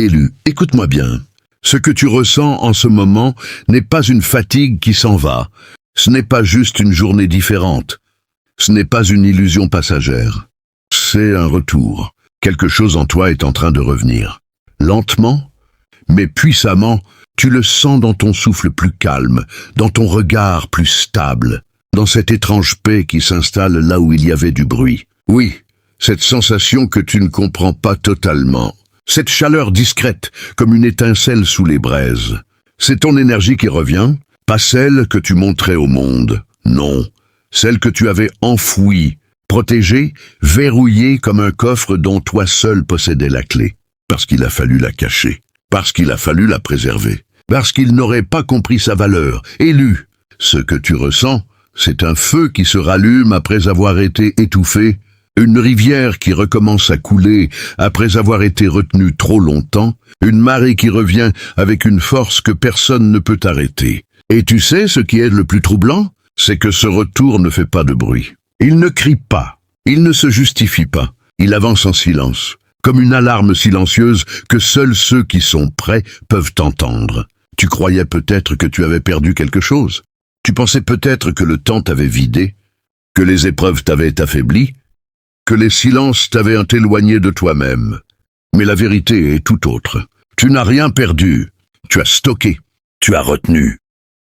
Élu, écoute-moi bien. Ce que tu ressens en ce moment n'est pas une fatigue qui s'en va. Ce n'est pas juste une journée différente. Ce n'est pas une illusion passagère. C'est un retour. Quelque chose en toi est en train de revenir. Lentement, mais puissamment, tu le sens dans ton souffle plus calme, dans ton regard plus stable, dans cette étrange paix qui s'installe là où il y avait du bruit. Oui, cette sensation que tu ne comprends pas totalement. Cette chaleur discrète, comme une étincelle sous les braises. C'est ton énergie qui revient, pas celle que tu montrais au monde. Non, celle que tu avais enfouie, protégée, verrouillée comme un coffre dont toi seul possédais la clé. Parce qu'il a fallu la cacher, parce qu'il a fallu la préserver, parce qu'il n'aurait pas compris sa valeur. Élu, ce que tu ressens, c'est un feu qui se rallume après avoir été étouffé, une rivière qui recommence à couler après avoir été retenue trop longtemps, une marée qui revient avec une force que personne ne peut arrêter. Et tu sais ce qui est le plus troublant? C'est que ce retour ne fait pas de bruit. Il ne crie pas, il ne se justifie pas, il avance en silence, comme une alarme silencieuse que seuls ceux qui sont prêts peuvent entendre. Tu croyais peut-être que tu avais perdu quelque chose. Tu pensais peut-être que le temps t'avait vidé, que les épreuves t'avaient affaibli, que les silences t'avaient éloigné de toi-même. Mais la vérité est tout autre. Tu n'as rien perdu. Tu as stocké, tu as retenu,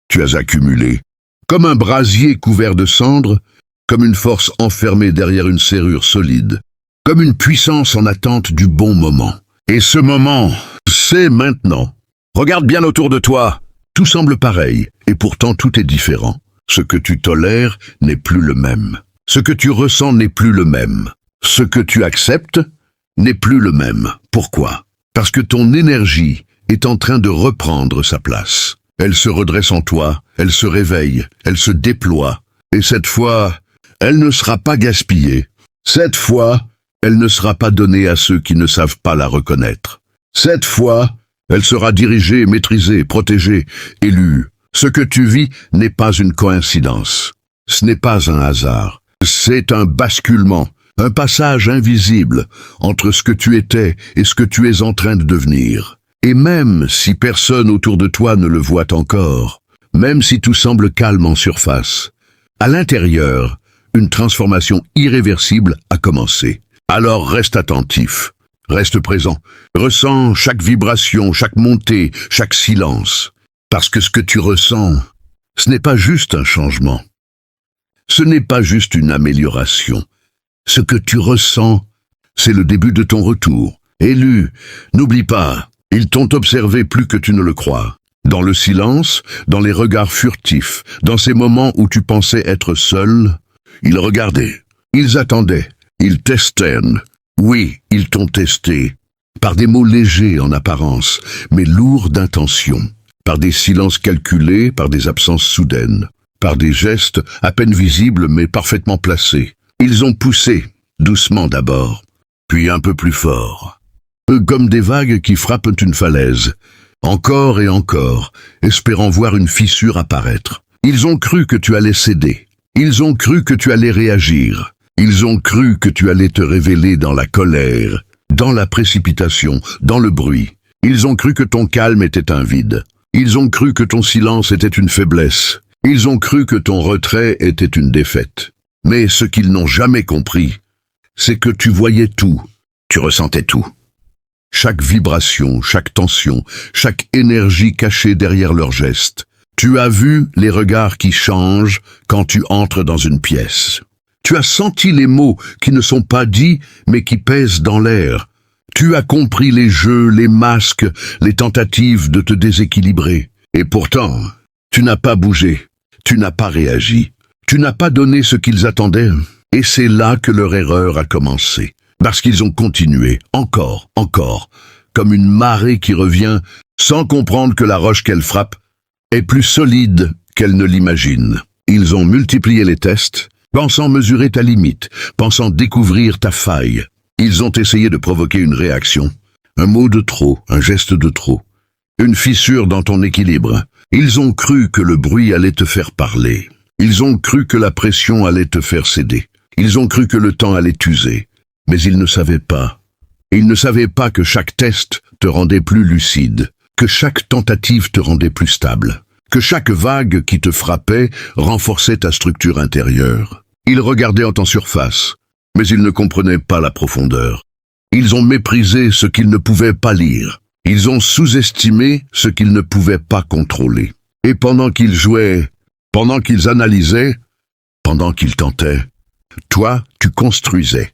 tu as accumulé. Comme un brasier couvert de cendres, comme une force enfermée derrière une serrure solide, comme une puissance en attente du bon moment. Et ce moment, c'est maintenant. Regarde bien autour de toi. Tout semble pareil, et pourtant tout est différent. Ce que tu tolères n'est plus le même. Ce que tu ressens n'est plus le même. Ce que tu acceptes n'est plus le même. Pourquoi? Parce que ton énergie est en train de reprendre sa place. Elle se redresse en toi, elle se réveille, elle se déploie. Et cette fois, elle ne sera pas gaspillée. Cette fois, elle ne sera pas donnée à ceux qui ne savent pas la reconnaître. Cette fois, elle sera dirigée, maîtrisée, protégée, élue. Ce que tu vis n'est pas une coïncidence. Ce n'est pas un hasard. C'est un basculement, un passage invisible entre ce que tu étais et ce que tu es en train de devenir. Et même si personne autour de toi ne le voit encore, même si tout semble calme en surface, à l'intérieur, une transformation irréversible a commencé. Alors reste attentif, reste présent, ressens chaque vibration, chaque montée, chaque silence. Parce que ce que tu ressens, ce n'est pas juste un changement. Ce n'est pas juste une amélioration. Ce que tu ressens, c'est le début de ton retour. Élu, n'oublie pas, ils t'ont observé plus que tu ne le crois. Dans le silence, dans les regards furtifs, dans ces moments où tu pensais être seul, ils regardaient, ils attendaient, ils testaient. Oui, ils t'ont testé, par des mots légers en apparence, mais lourds d'intention, par des silences calculés, par des absences soudaines, par des gestes à peine visibles mais parfaitement placés. Ils ont poussé, doucement d'abord, puis un peu plus fort. Comme des vagues qui frappent une falaise, encore et encore, espérant voir une fissure apparaître. Ils ont cru que tu allais céder. Ils ont cru que tu allais réagir. Ils ont cru que tu allais te révéler dans la colère, dans la précipitation, dans le bruit. Ils ont cru que ton calme était un vide. Ils ont cru que ton silence était une faiblesse. Ils ont cru que ton retrait était une défaite. Mais ce qu'ils n'ont jamais compris, c'est que tu voyais tout, tu ressentais tout. Chaque vibration, chaque tension, chaque énergie cachée derrière leurs gestes. Tu as vu les regards qui changent quand tu entres dans une pièce. Tu as senti les mots qui ne sont pas dits, mais qui pèsent dans l'air. Tu as compris les jeux, les masques, les tentatives de te déséquilibrer. Et pourtant, tu n'as pas bougé. Tu n'as pas réagi. Tu n'as pas donné ce qu'ils attendaient. Et c'est là que leur erreur a commencé. Parce qu'ils ont continué, encore, comme une marée qui revient, sans comprendre que la roche qu'elle frappe est plus solide qu'elle ne l'imagine. Ils ont multiplié les tests, pensant mesurer ta limite, pensant découvrir ta faille. Ils ont essayé de provoquer une réaction, un mot de trop, un geste de trop, une fissure dans ton équilibre. Ils ont cru que le bruit allait te faire parler. Ils ont cru que la pression allait te faire céder. Ils ont cru que le temps allait t'user. Mais ils ne savaient pas. Ils ne savaient pas que chaque test te rendait plus lucide, que chaque tentative te rendait plus stable, que chaque vague qui te frappait renforçait ta structure intérieure. Ils regardaient en surface, mais ils ne comprenaient pas la profondeur. Ils ont méprisé ce qu'ils ne pouvaient pas lire. Ils ont sous-estimé ce qu'ils ne pouvaient pas contrôler. Et pendant qu'ils jouaient, pendant qu'ils analysaient, pendant qu'ils tentaient, toi, tu construisais,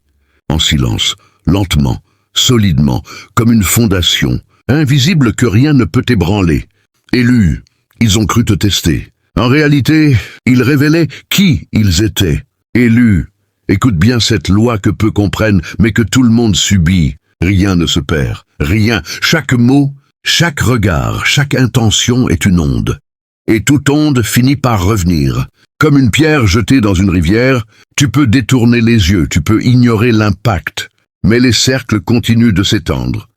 en silence, lentement, solidement, comme une fondation, invisible que rien ne peut ébranler. Élus, ils ont cru te tester. En réalité, ils révélaient qui ils étaient. Élus, écoute bien cette loi que peu comprennent, mais que tout le monde subit. Rien ne se perd, rien. Chaque mot, chaque regard, chaque intention est une onde. Et toute onde finit par revenir. Comme une pierre jetée dans une rivière, tu peux détourner les yeux, tu peux ignorer l'impact, mais les cercles continuent de s'étendre.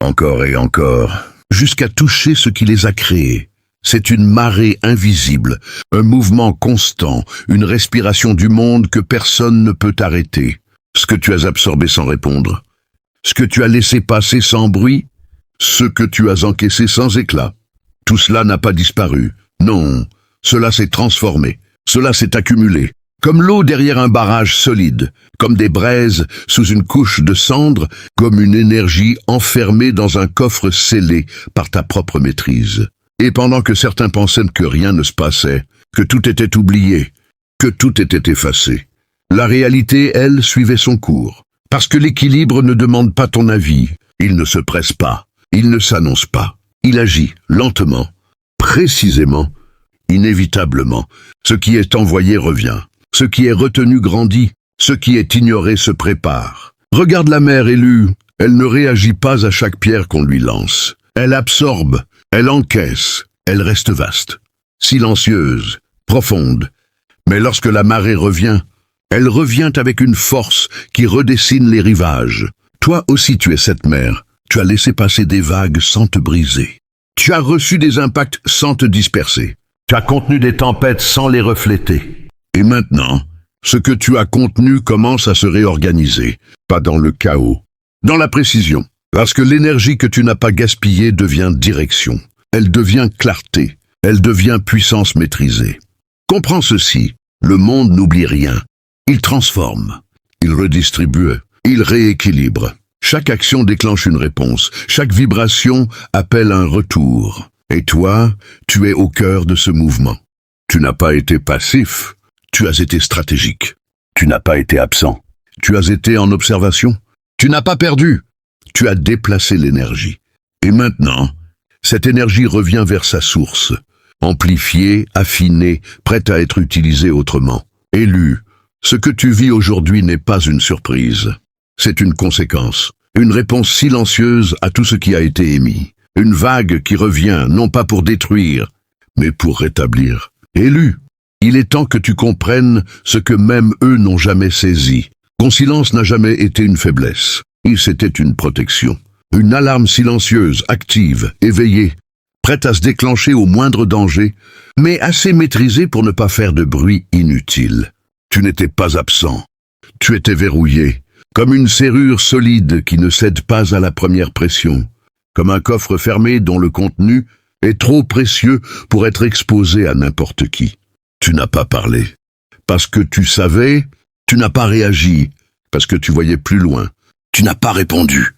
Encore et encore, jusqu'à toucher ce qui les a créés. C'est une marée invisible, un mouvement constant, une respiration du monde que personne ne peut arrêter. Ce que tu as absorbé sans répondre, ce que tu as laissé passer sans bruit, ce que tu as encaissé sans éclat. Tout cela n'a pas disparu. Non, cela s'est transformé, cela s'est accumulé. Comme l'eau derrière un barrage solide, comme des braises sous une couche de cendres, comme une énergie enfermée dans un coffre scellé par ta propre maîtrise. Et pendant que certains pensaient que rien ne se passait, que tout était oublié, que tout était effacé, la réalité, elle, suivait son cours. Parce que l'équilibre ne demande pas ton avis, il ne se presse pas, il ne s'annonce pas, il agit lentement, précisément, inévitablement. Ce qui est envoyé revient, ce qui est retenu grandit, ce qui est ignoré se prépare. Regarde la mer élue, elle ne réagit pas à chaque pierre qu'on lui lance. Elle absorbe, elle encaisse, elle reste vaste, silencieuse, profonde. Mais lorsque la marée revient, elle revient avec une force qui redessine les rivages. Toi aussi tu es cette mer, tu as laissé passer des vagues sans te briser. Tu as reçu des impacts sans te disperser. Tu as contenu des tempêtes sans les refléter. Et maintenant, ce que tu as contenu commence à se réorganiser, pas dans le chaos, dans la précision. Parce que l'énergie que tu n'as pas gaspillée devient direction. Elle devient clarté. Elle devient puissance maîtrisée. Comprends ceci, le monde n'oublie rien. Il transforme, il redistribue, il rééquilibre. Chaque action déclenche une réponse. Chaque vibration appelle un retour. Et toi, tu es au cœur de ce mouvement. Tu n'as pas été passif, tu as été stratégique. Tu n'as pas été absent, tu as été en observation. Tu n'as pas perdu, tu as déplacé l'énergie. Et maintenant, cette énergie revient vers sa source, amplifiée, affinée, prête à être utilisée autrement. Élue, ce que tu vis aujourd'hui n'est pas une surprise. C'est une conséquence, une réponse silencieuse à tout ce qui a été émis. Une vague qui revient, non pas pour détruire, mais pour rétablir. Élu, il est temps que tu comprennes ce que même eux n'ont jamais saisi. Ton silence n'a jamais été une faiblesse. C'était une protection. Une alarme silencieuse, active, éveillée, prête à se déclencher au moindre danger, mais assez maîtrisée pour ne pas faire de bruit inutile. Tu n'étais pas absent. Tu étais verrouillé, comme une serrure solide qui ne cède pas à la première pression. Comme un coffre fermé dont le contenu est trop précieux pour être exposé à n'importe qui. Tu n'as pas parlé. Parce que tu savais, tu n'as pas réagi. Parce que tu voyais plus loin. Tu n'as pas répondu.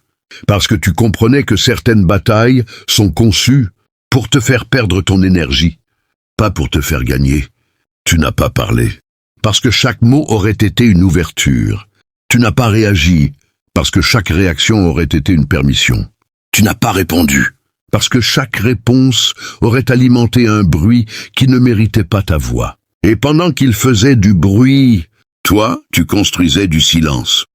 Parce que tu comprenais que certaines batailles sont conçues pour te faire perdre ton énergie, pas pour te faire gagner. Tu n'as pas parlé. Parce que chaque mot aurait été une ouverture. Tu n'as pas réagi. Parce que chaque réaction aurait été une permission. Tu n'as pas répondu, parce que chaque réponse aurait alimenté un bruit qui ne méritait pas ta voix. Et pendant qu'il faisait du bruit, toi, tu construisais du silence.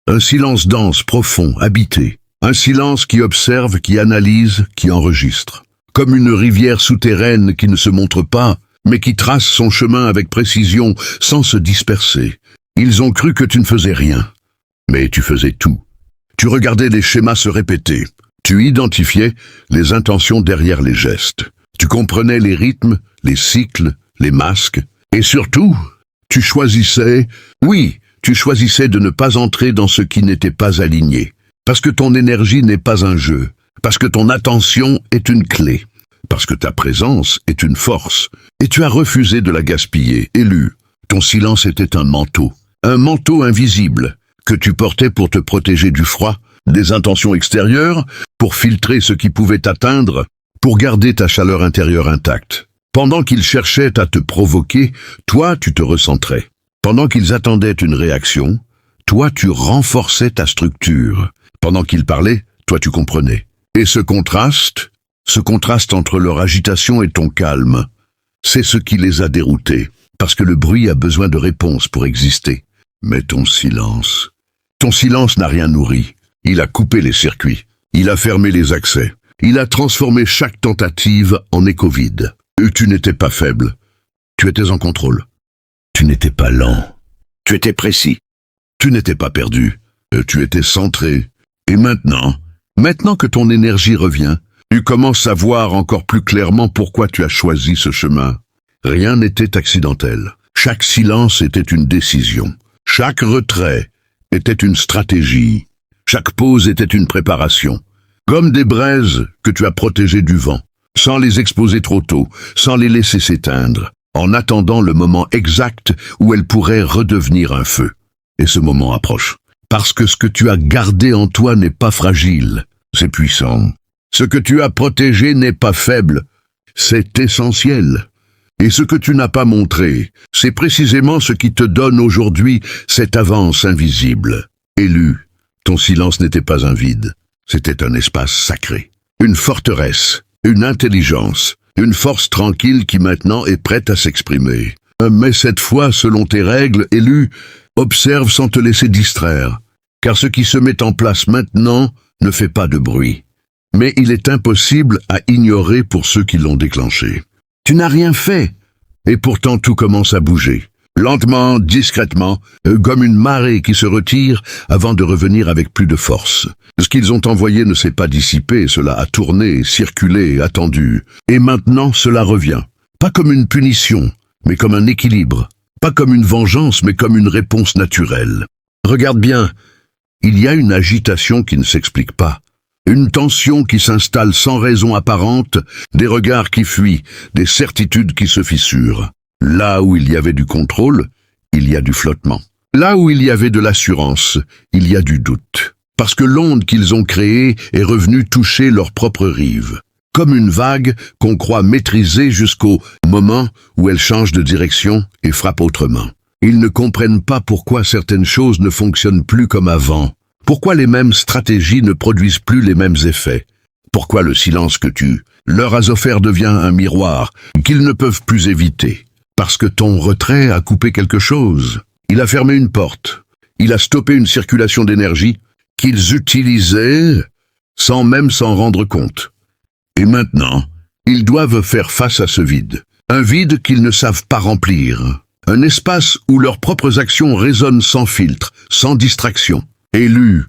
Un silence dense, profond, habité. Un silence qui observe, qui analyse, qui enregistre. Comme une rivière souterraine qui ne se montre pas, mais qui trace son chemin avec précision, sans se disperser. Ils ont cru que tu ne faisais rien, mais tu faisais tout. Tu regardais les schémas se répéter. Tu identifiais les intentions derrière les gestes. Tu comprenais les rythmes, les cycles, les masques. Et surtout, tu choisissais de ne pas entrer dans ce qui n'était pas aligné. Parce que ton énergie n'est pas un jeu. parce que ton attention est une clé, parce que ta présence est une force, et tu as refusé de la gaspiller. Élu, ton silence était un manteau invisible, que tu portais pour te protéger du froid, des intentions extérieures, pour filtrer ce qui pouvait t'atteindre, pour garder ta chaleur intérieure intacte. Pendant qu'ils cherchaient à te provoquer, toi tu te recentrais. Pendant qu'ils attendaient une réaction, toi tu renforçais ta structure. Pendant qu'ils parlaient, toi tu comprenais. Et ce contraste entre leur agitation et ton calme, c'est ce qui les a déroutés, parce que le bruit a besoin de réponses pour exister. Mais ton silence n'a rien nourri. Il a coupé les circuits, il a fermé les accès, il a transformé chaque tentative en écho vide. Tu n'étais pas faible, tu étais en contrôle. Tu n'étais pas lent, tu étais précis. Tu n'étais pas perdu, tu étais centré. Et maintenant que ton énergie revient, tu commences à voir encore plus clairement pourquoi tu as choisi ce chemin. Rien n'était accidentel. Chaque silence était une décision. Chaque retrait était une stratégie. Chaque pause était une préparation. Comme des braises que tu as protégées du vent, sans les exposer trop tôt, sans les laisser s'éteindre, en attendant le moment exact où elles pourraient redevenir un feu. Et ce moment approche. Parce que ce que tu as gardé en toi n'est pas fragile, c'est puissant. Ce que tu as protégé n'est pas faible, c'est essentiel. Et ce que tu n'as pas montré, c'est précisément ce qui te donne aujourd'hui cette avance invisible. Élu, ton silence n'était pas un vide, c'était un espace sacré. Une forteresse, une intelligence, une force tranquille qui maintenant est prête à s'exprimer. Mais cette fois, selon tes règles, Élu, observe sans te laisser distraire, car ce qui se met en place maintenant ne fait pas de bruit. Mais il est impossible à ignorer pour ceux qui l'ont déclenché. Tu n'as rien fait, et pourtant tout commence à bouger. Lentement, discrètement, comme une marée qui se retire avant de revenir avec plus de force. Ce qu'ils ont envoyé ne s'est pas dissipé, cela a tourné, circulé, attendu. Et maintenant, cela revient. Pas comme une punition, mais comme un équilibre. Pas comme une vengeance, mais comme une réponse naturelle. Regarde bien, il y a une agitation qui ne s'explique pas. Une tension qui s'installe sans raison apparente, des regards qui fuient, des certitudes qui se fissurent. Là où il y avait du contrôle, il y a du flottement. Là où il y avait de l'assurance, il y a du doute. Parce que l'onde qu'ils ont créée est revenue toucher leur propre rive. Comme une vague qu'on croit maîtriser jusqu'au moment où elle change de direction et frappe autrement. Ils ne comprennent pas pourquoi certaines choses ne fonctionnent plus comme avant. Pourquoi les mêmes stratégies ne produisent plus les mêmes effets? Pourquoi le silence que tu leur as offert devient un miroir qu'ils ne peuvent plus éviter? Parce que ton retrait a coupé quelque chose. Il a fermé une porte. Il a stoppé une circulation d'énergie qu'ils utilisaient sans même s'en rendre compte. Et maintenant, ils doivent faire face à ce vide. Un vide qu'ils ne savent pas remplir. Un espace où leurs propres actions résonnent sans filtre, sans distraction. Élu,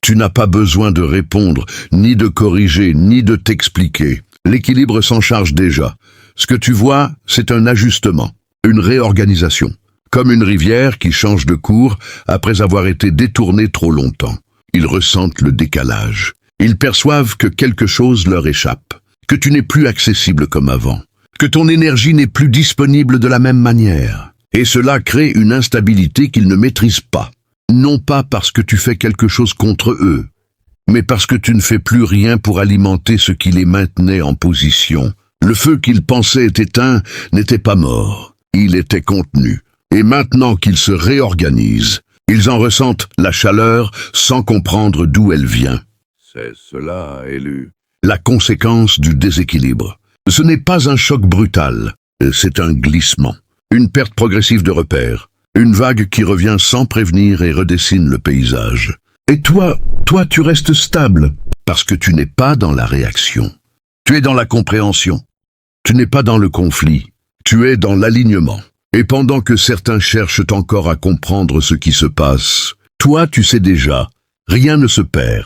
tu n'as pas besoin de répondre, ni de corriger, ni de t'expliquer. L'équilibre s'en charge déjà. Ce que tu vois, c'est un ajustement, une réorganisation. Comme une rivière qui change de cours après avoir été détournée trop longtemps. Ils ressentent le décalage. Ils perçoivent que quelque chose leur échappe, que tu n'es plus accessible comme avant, que ton énergie n'est plus disponible de la même manière. Et cela crée une instabilité qu'ils ne maîtrisent pas. Non pas parce que tu fais quelque chose contre eux, mais parce que tu ne fais plus rien pour alimenter ce qui les maintenait en position. Le feu qu'ils pensaient éteint n'était pas mort, il était contenu. Et maintenant qu'ils se réorganisent, ils en ressentent la chaleur sans comprendre d'où elle vient. C'est cela, Élu. La conséquence du déséquilibre. Ce n'est pas un choc brutal, c'est un glissement, une perte progressive de repères. Une vague qui revient sans prévenir et redessine le paysage. Et toi, tu restes stable, parce que tu n'es pas dans la réaction. Tu es dans la compréhension. Tu n'es pas dans le conflit. Tu es dans l'alignement. Et pendant que certains cherchent encore à comprendre ce qui se passe, toi, tu sais déjà, rien ne se perd,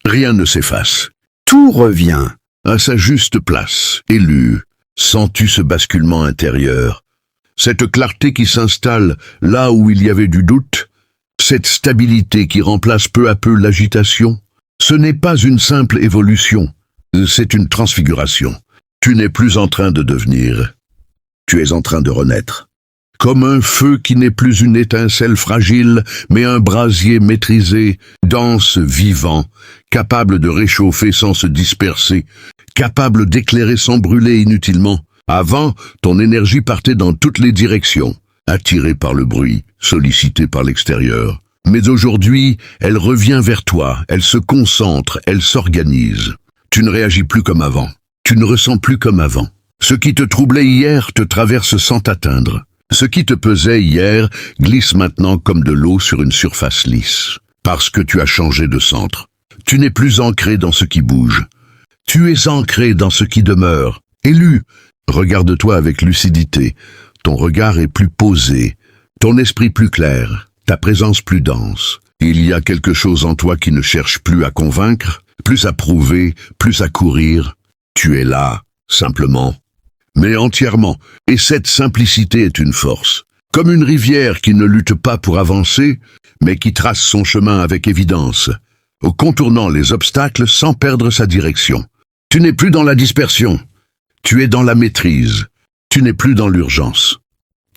rien ne s'efface. Tout revient à sa juste place. Élu, sens-tu ce basculement intérieur? Cette clarté qui s'installe là où il y avait du doute, cette stabilité qui remplace peu à peu l'agitation, ce n'est pas une simple évolution, C'est une transfiguration. Tu n'es plus en train de devenir. Tu es en train de renaître. Comme un feu qui n'est plus une étincelle fragile, mais un brasier maîtrisé, dense, vivant, capable de réchauffer sans se disperser, capable d'éclairer sans brûler inutilement. Avant, ton énergie partait dans toutes les directions, attirée par le bruit, sollicitée par l'extérieur. Mais aujourd'hui, elle revient vers toi, elle se concentre, elle s'organise. Tu ne réagis plus comme avant, tu ne ressens plus comme avant. Ce qui te troublait hier te traverse sans t'atteindre. Ce qui te pesait hier glisse maintenant comme de l'eau sur une surface lisse. Parce que tu as changé de centre. Tu n'es plus ancré dans ce qui bouge. Tu es ancré dans ce qui demeure. Élu, regarde-toi avec lucidité. Ton regard est plus posé, ton esprit plus clair, ta présence plus dense. Il y a quelque chose en toi qui ne cherche plus à convaincre, plus à prouver, plus à courir. Tu es là, simplement, mais entièrement. Et cette simplicité est une force. Comme une rivière qui ne lutte pas pour avancer, mais qui trace son chemin avec évidence, contournant les obstacles sans perdre sa direction. Tu n'es plus dans la dispersion, tu es dans la maîtrise, tu n'es plus dans l'urgence.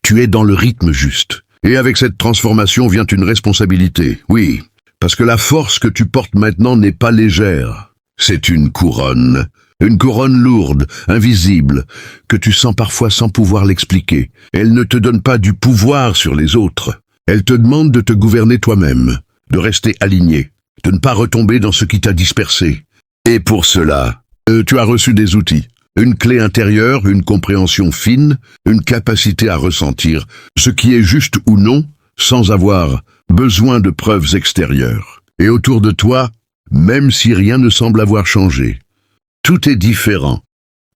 Tu es dans le rythme juste. Et avec cette transformation vient une responsabilité, oui, parce que la force que tu portes maintenant n'est pas légère. C'est une couronne lourde, invisible, que tu sens parfois sans pouvoir l'expliquer. Elle ne te donne pas du pouvoir sur les autres. Elle te demande de te gouverner toi-même, de rester aligné, de ne pas retomber dans ce qui t'a dispersé. Et pour cela, tu as reçu des outils. Une clé intérieure, une compréhension fine, une capacité à ressentir ce qui est juste ou non, sans avoir besoin de preuves extérieures. Et autour de toi, même si rien ne semble avoir changé, tout est différent,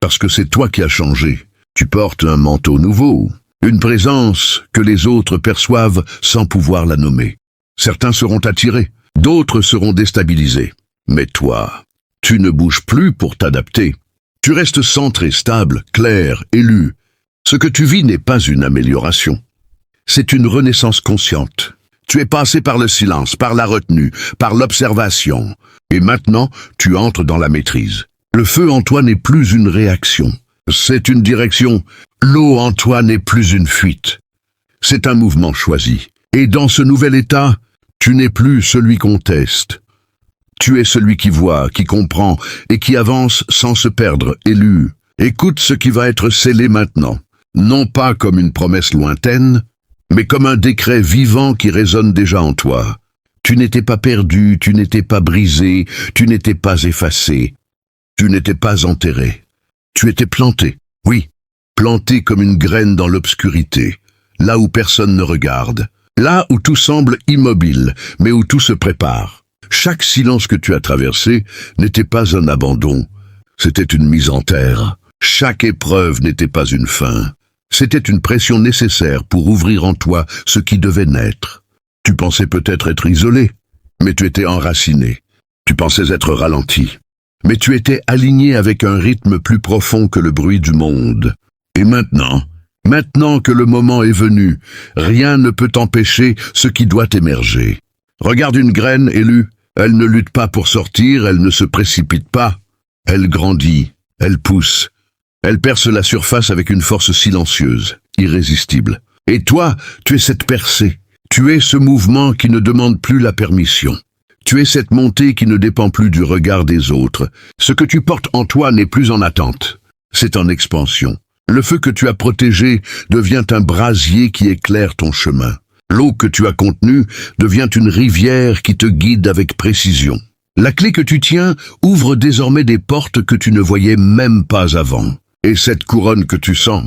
parce que c'est toi qui as changé. Tu portes un manteau nouveau, une présence que les autres perçoivent sans pouvoir la nommer. Certains seront attirés, d'autres seront déstabilisés. Mais toi, tu ne bouges plus pour t'adapter. Tu restes centré, stable, clair, élu. Ce que tu vis n'est pas une amélioration. C'est une renaissance consciente. Tu es passé par le silence, par la retenue, par l'observation. Et maintenant, tu entres dans la maîtrise. Le feu en toi n'est plus une réaction. C'est une direction. L'eau en toi n'est plus une fuite. C'est un mouvement choisi. Et dans ce nouvel état, tu n'es plus celui qu'on teste. Tu es celui qui voit, qui comprend et qui avance sans se perdre, élu. Écoute ce qui va être scellé maintenant. Non pas comme une promesse lointaine, mais comme un décret vivant qui résonne déjà en toi. Tu n'étais pas perdu, tu n'étais pas brisé, tu n'étais pas effacé. Tu n'étais pas enterré. Tu étais planté, oui, planté comme une graine dans l'obscurité, là où personne ne regarde, là où tout semble immobile, mais où tout se prépare. Chaque silence que tu as traversé n'était pas un abandon, c'était une mise en terre. Chaque épreuve n'était pas une fin, c'était une pression nécessaire pour ouvrir en toi ce qui devait naître. Tu pensais peut-être être isolé, mais tu étais enraciné. Tu pensais être ralenti, mais tu étais aligné avec un rythme plus profond que le bruit du monde. Et maintenant que le moment est venu, rien ne peut empêcher ce qui doit émerger. Regarde une graine élue. Elle ne lutte pas pour sortir, elle ne se précipite pas. Elle grandit, elle pousse. Elle perce la surface avec une force silencieuse, irrésistible. Et toi, tu es cette percée. Tu es ce mouvement qui ne demande plus la permission. Tu es cette montée qui ne dépend plus du regard des autres. Ce que tu portes en toi n'est plus en attente. C'est en expansion. Le feu que tu as protégé devient un brasier qui éclaire ton chemin. L'eau que tu as contenue devient une rivière qui te guide avec précision. La clé que tu tiens ouvre désormais des portes que tu ne voyais même pas avant. Et cette couronne que tu sens,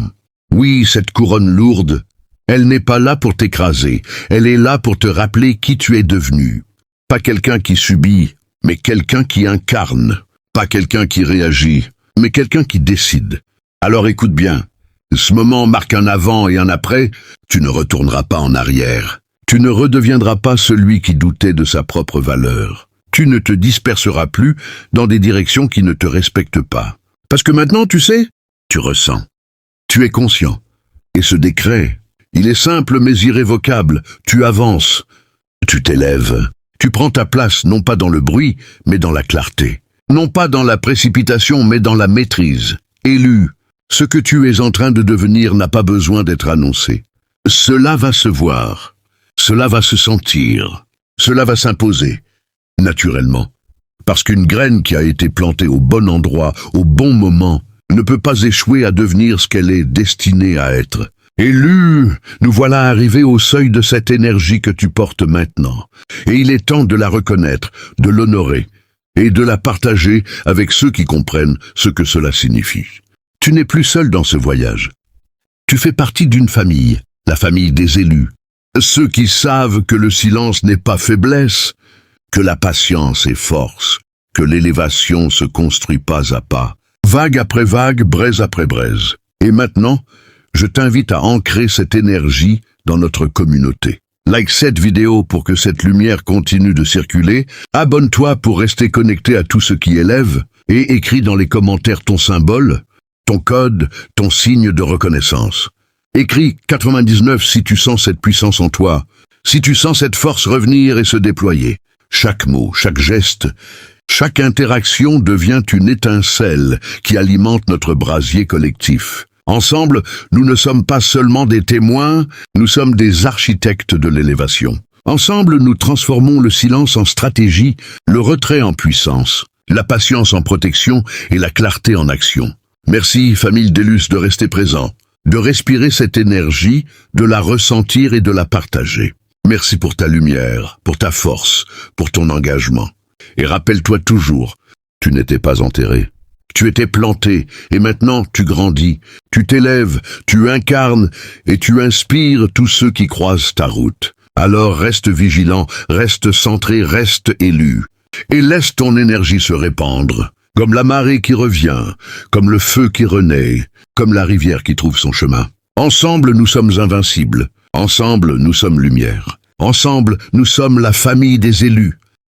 oui, cette couronne lourde, elle n'est pas là pour t'écraser, elle est là pour te rappeler qui tu es devenu. Pas quelqu'un qui subit, mais quelqu'un qui incarne. Pas quelqu'un qui réagit, mais quelqu'un qui décide. Alors écoute bien. Ce moment marque un avant et un après, tu ne retourneras pas en arrière. Tu ne redeviendras pas celui qui doutait de sa propre valeur. Tu ne te disperseras plus dans des directions qui ne te respectent pas. Parce que maintenant, tu sais, tu ressens. Tu es conscient. Et ce décret, il est simple mais irrévocable. Tu avances. Tu t'élèves. Tu prends ta place non pas dans le bruit, mais dans la clarté. Non pas dans la précipitation, mais dans la maîtrise. Élu, ce que tu es en train de devenir n'a pas besoin d'être annoncé. Cela va se voir, cela va se sentir, cela va s'imposer, naturellement. Parce qu'une graine qui a été plantée au bon endroit, au bon moment, ne peut pas échouer à devenir ce qu'elle est destinée à être. Élu, nous voilà arrivés au seuil de cette énergie que tu portes maintenant. Et il est temps de la reconnaître, de l'honorer, et de la partager avec ceux qui comprennent ce que cela signifie. Tu n'es plus seul dans ce voyage. Tu fais partie d'une famille, la famille des élus. Ceux qui savent que le silence n'est pas faiblesse, que la patience est force, que l'élévation se construit pas à pas, vague après vague, braise après braise. Et maintenant, je t'invite à ancrer cette énergie dans notre communauté. Like cette vidéo pour que cette lumière continue de circuler, abonne-toi pour rester connecté à tout ce qui élève, et écris dans les commentaires ton symbole, ton code, ton signe de reconnaissance. Écris 99 si tu sens cette puissance en toi, si tu sens cette force revenir et se déployer. Chaque mot, chaque geste, chaque interaction devient une étincelle qui alimente notre brasier collectif. Ensemble, nous ne sommes pas seulement des témoins, nous sommes des architectes de l'élévation. Ensemble, nous transformons le silence en stratégie, le retrait en puissance, la patience en protection et la clarté en action. Merci, famille d'Élus, de rester présent, de respirer cette énergie, de la ressentir et de la partager. Merci pour ta lumière, pour ta force, pour ton engagement. Et rappelle-toi toujours, tu n'étais pas enterré. Tu étais planté, et maintenant tu grandis, tu t'élèves, tu incarnes, et tu inspires tous ceux qui croisent ta route. Alors reste vigilant, reste centré, reste élu, et laisse ton énergie se répandre, comme la marée qui revient, comme le feu qui renaît, comme la rivière qui trouve son chemin. Ensemble nous sommes invincibles, ensemble nous sommes lumière, ensemble nous sommes la famille des élus.